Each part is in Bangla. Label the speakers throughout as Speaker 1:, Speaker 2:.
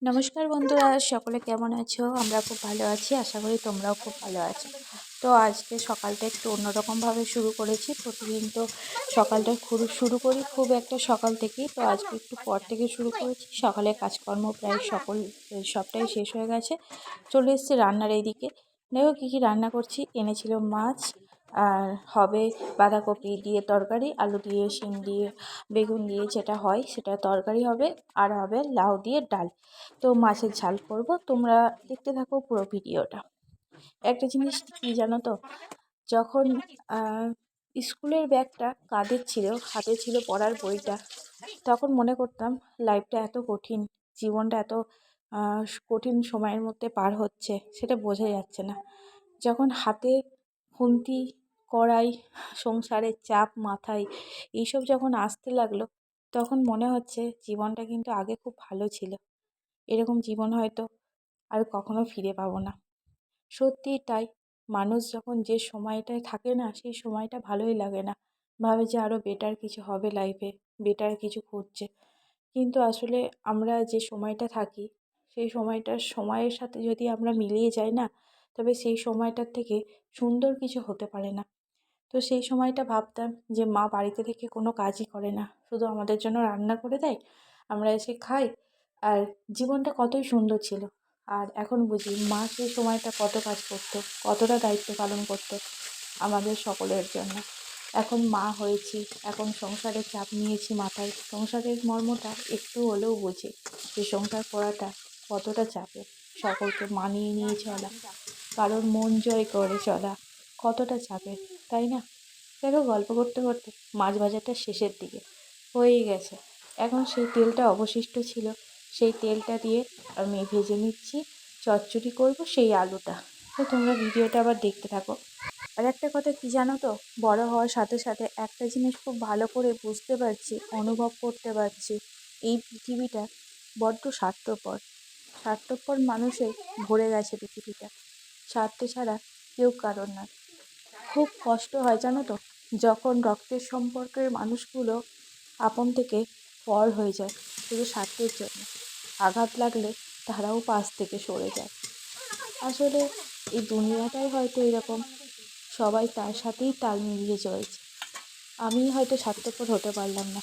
Speaker 1: নমস্কার বন্ধুরা, সকলে কেমন আছো? আমরা খুব ভালো আছি, আশা করি তোমরাও খুব ভালো আছো। তো আজকে সকালটা একটু অন্যরকমভাবে শুরু করেছি। প্রতিদিন তো সকালটা শুরু করি খুব একটা সকাল থেকেই, তো আজকে একটু পর থেকে শুরু করেছি। সকালে কাজকর্ম প্রায় সবটাই শেষ হয়ে গেছে। চলে এসেছি রান্নার এইদিকে। দেখো কী কী রান্না করছি। এনেছিল মাছ, আর হবে বাঁধাকপি দিয়ে তরকারি, আলু দিয়ে, শিম দিয়ে, বেগুন দিয়ে যেটা হয় সেটা তরকারি হবে, আর হবে লাউ দিয়ে ডাল। তো মাছের ঝাল করব, তোমরা দেখতে থাকো পুরো ভিডিওটা। একটা জিনিস কি জানো তো, যখন স্কুলের ব্যাগটা কাঁধের ছিল, হাতে ছিল পড়ার বইটা, তখন মনে করতাম লাইফটা এত কঠিন, জীবনটা এত কঠিন সময়ের মধ্যে পার হচ্ছে, সেটা বোঝা যাচ্ছে না। যখন হাতে খুন্তি, কড়াই, সংসারের চাপ মাথায়, এইসব যখন আসতে লাগলো, তখন মনে হচ্ছে জীবনটা কিন্তু আগে খুব ভালো ছিল। এরকম জীবন হয়তো আর কখনো ফিরে পাবো না। সত্যিই তাই। মানুষ যখন যে সময়টায় থাকে না, সেই সময়টা ভালোই লাগে না। ভাবে যে আরও বেটার কিছু হবে লাইফে, বেটার কিছু খুঁজছে। কিন্তু আসলে আমরা যে সময়টা থাকি, সেই সময়ের সাথে যদি আমরা মিলিয়ে যাই না, তবে সেই সময়টার থেকে সুন্দর কিছু হতে পারে না। তো সেই সময়টা ভাবতাম যে মা বাড়িতে থেকে কোনো কাজই করে না, শুধু আমাদের জন্য রান্না করে দেয়, আমরা এসে খাই, আর জীবনটা কতই সুন্দর ছিল। আর এখন বুঝি মা সেই সময়টা কত কাজ করতো, কতটা দায়িত্ব পালন করতো আমাদের সকলের জন্য। এখন মা হয়েছি, এখন সংসারের চাপ নিয়েছি মাথায়, সংসারের মর্মটা একটু হলেও বুঝি যে সংসার করাটা কতটা চাপের, সকলকে মানিয়ে নিয়ে চলা, কারোর মন জয় করে চলা কতটা চাপের, তাই না? দেখো গল্প করতে করতে মাছ ভাজাটা শেষের দিকে হয়েই গেছে। এখন সেই তেলটা অবশিষ্ট ছিল, সেই তেলটা দিয়ে আমি ভেজে নিচ্ছি, চচ্চড়ি করব সেই আলুটা। তো তোমরা ভিডিওটা আবার দেখতে থাকো। আর একটা কথা কি জানো তো, বড় হওয়ার সাথে সাথে একটা জিনিস খুব ভালো করে বুঝতে পারছি, অনুভব করতে পারছি, এই পৃথিবীটা বড্ড স্বার্থপর। স্বার্থপর মানুষে ভরে গেছে পৃথিবীটা, স্বার্থ ছাড়া কেউ কারোর নয়। খুব কষ্ট হয় জানো তো, যখন রক্তের সম্পর্কের মানুষগুলো আপন থেকে পর হয়ে যায় শুধু স্বার্থের জন্য। আঘাত লাগলে তারাও পাশ থেকে সরে যায়। আসলে এই দুনিয়াটাই হয়তো এরকম, সবাই তার সাথেই তাল মিলিয়ে চলছে। আমি হয়তো স্বার্থপর হতে পারলাম না।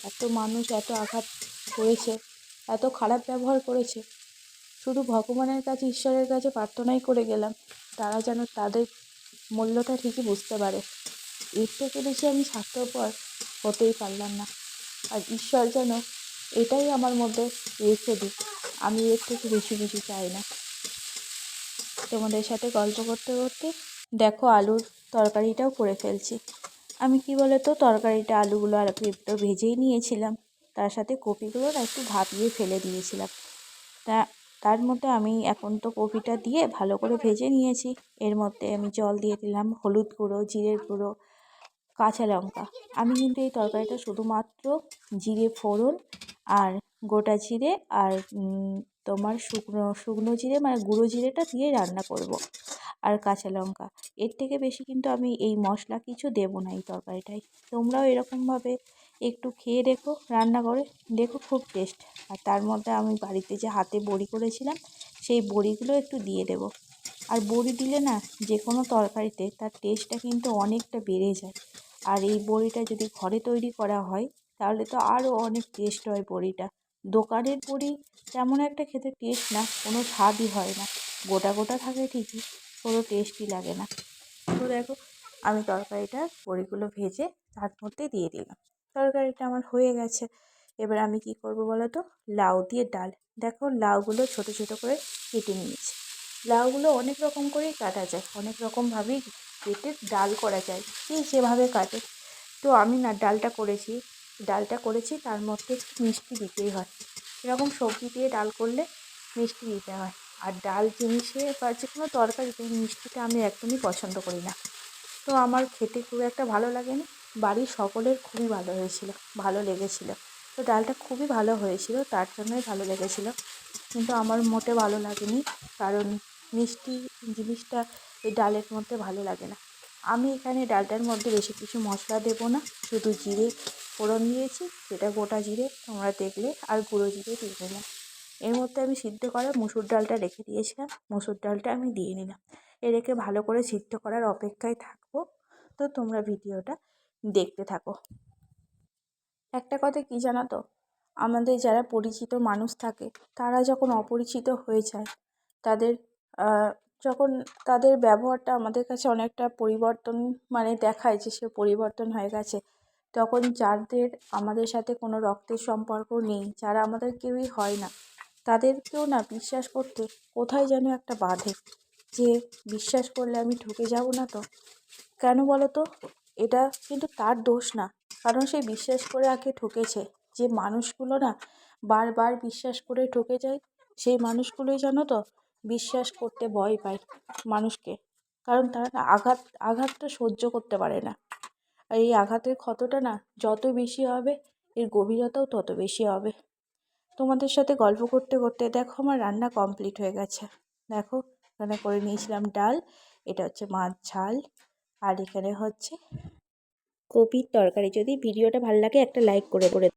Speaker 1: এত মানুষ এত আঘাত করেছে, এত খারাপ ব্যবহার করেছে, শুধু ভগবানের কাছে, ঈশ্বরের কাছে প্রার্থনাই করে গেলাম তারা যেন তাদের মূল্যটা ঠিকই বুঝতে পারে। এর থেকে বেশি আমি স্বার্থপর হতেই পারলাম না। আর ঈশ্বর যেন এটাই আমার মধ্যে রেখে দিক, আমি এর থেকে বেশি কিছু চাই না। তোমাদের সাথে গল্প করতে করতে দেখো আলুর তরকারিটাও করে ফেলছি। আমি কি বলে তো, তরকারিটা আলুগুলো আর একটু ভেজেই নিয়েছিলাম, তার সাথে কপিগুলো একটু ভাপিয়ে ফেলে দিয়েছিলাম। তা তার মধ্যে আমি এখন তো কপিটা দিয়ে ভালো করে ভেজে নিয়েছি। এর মধ্যে আমি জল দিয়ে দিলাম, হলুদ গুঁড়ো, জিরের গুঁড়ো, কাঁচা লঙ্কা। আমি কিন্তু এই তরকারিটা শুধুমাত্র জিরে ফোড়ন আর গোটা জিরে আর তোমার শুকনো শুকনো জিরে, মানে গুঁড়ো জিরেটা দিয়ে রান্না করব, আর কাঁচা লঙ্কা। এর থেকে বেশি কিন্তু আমি এই মশলা কিছু দেবো না এই তরকারিটায়। তোমরাও এরকমভাবে একটু খেয়ে দেখো, রান্না করে দেখো, খুব টেস্ট। আর তার মধ্যে আমি বাড়িতে যে হাতে বড়ি করেছিলাম, সেই বড়িগুলো একটু দিয়ে দেবো। আর বড়ি দিলে না, যে কোনো তরকারিতে তার টেস্টটা কিন্তু অনেকটা বেড়ে যায়। আর এই বড়িটা যদি ঘরে তৈরি করা হয়, তাহলে তো আরও অনেক টেস্ট হয় বড়িটা। দোকানের বড়ি তেমন একটা খেতে টেস্ট না, কোনো স্বাদই হয় না, গোটা গোটা থাকে ঠিকই, কোনো টেস্টই লাগে না। তো দেখো আমি তরকারিটা বড়িগুলো ভেজে তার মধ্যে দিয়ে দিলাম। তরকারিটা আমার হয়ে গেছে। এবার আমি কি করব বলো তো, লাউ দিয়ে ডাল। দেখো লাউগুলো ছোট ছোট করে কেটে নিয়েছি। লাউগুলো অনেক রকম করেই কাটা যায়, অনেক রকমভাবেই কেটে ডাল করা যায়, যে যেভাবে কাটে। তো আমি না ডালটা করেছি তার মধ্যে একটু মিষ্টি দিতেই হয়। এরকম সবজি দিয়ে ডাল করলে মিষ্টি দিতে হয়। আর ডাল জিনিসে বা যে কোনো তরকারিতে মিষ্টিটা আমি একদমই পছন্দ করি না। তো আমার খেতে খুব একটা ভালো লাগেনি। বাড়ির সকলের খুবই ভালো হয়েছিল, ভালো লেগেছিল। তো ডালটা খুবই ভালো হয়েছিল, তার জন্যই ভালো লেগেছিল। কিন্তু আমার মোটে ভালো লাগেনি, কারণ মিষ্টি জিনিসটা এই ডালের মধ্যে ভালো লাগে না। আমি এখানে ডালটার মধ্যে বেশি কিছু মশলা দেবো না, শুধু জিরে ফোড়ন দিয়েছি, যেটা গোটা জিরে তোমরা দেখলে, আর গুঁড়ো জিরে দিয়ে দিলাম। এর মধ্যে আমি সিদ্ধ করা মুসুর ডালটা রেখে দিয়েছিলাম, মুসুর ডালটা আমি দিয়ে নিলাম। রেখে ভালো করে সিদ্ধ করার অপেক্ষায় থাকবো। তো তোমরা ভিডিওটা দেখতে থাকো। একটা কথা কি জানো তো, আমাদের যারা পরিচিত মানুষ থাকে তারা যখন অপরিচিত হয়ে যায়, তাদের যখন তাদের ব্যবহারটা আমাদের কাছে অনেকটা পরিবর্তন মানে দেখায় যে সে পরিবর্তন হয়ে গেছে, তখন যাদের আমাদের সাথে কোনো রক্তের সম্পর্ক নেই, যারা আমাদের কেউই হয় না, তাদেরকেও না বিশ্বাস করতে কোথায় যেন একটা বাধে, যে বিশ্বাস করলে আমি ঠকে যাব না তো। কেন বলো তো? এটা কিন্তু তার দোষ না, কারণ সে বিশ্বাস করে আগে ঠকেছে। যে মানুষগুলো না বারবার বিশ্বাস করে ঠকে যায়, সেই মানুষগুলোই জানো তো বিশ্বাস করতে ভয় পায় মানুষকে, কারণ তারা না আঘাতটা সহ্য করতে পারে না। আর এই আঘাতের ক্ষতটা না যত বেশি হবে, এর গভীরতাও তত বেশি হবে। তোমাদের সাথে গল্প করতে করতে দেখো আমার রান্না কমপ্লিট হয়ে গেছে। দেখো, এখানে করে নিয়েছিলাম ডাল, এটা হচ্ছে মাছ ঝাল, আর এখানে হচ্ছে কপির তরকারি। যদি ভিডিওটা ভালো লাগে একটা লাইক করে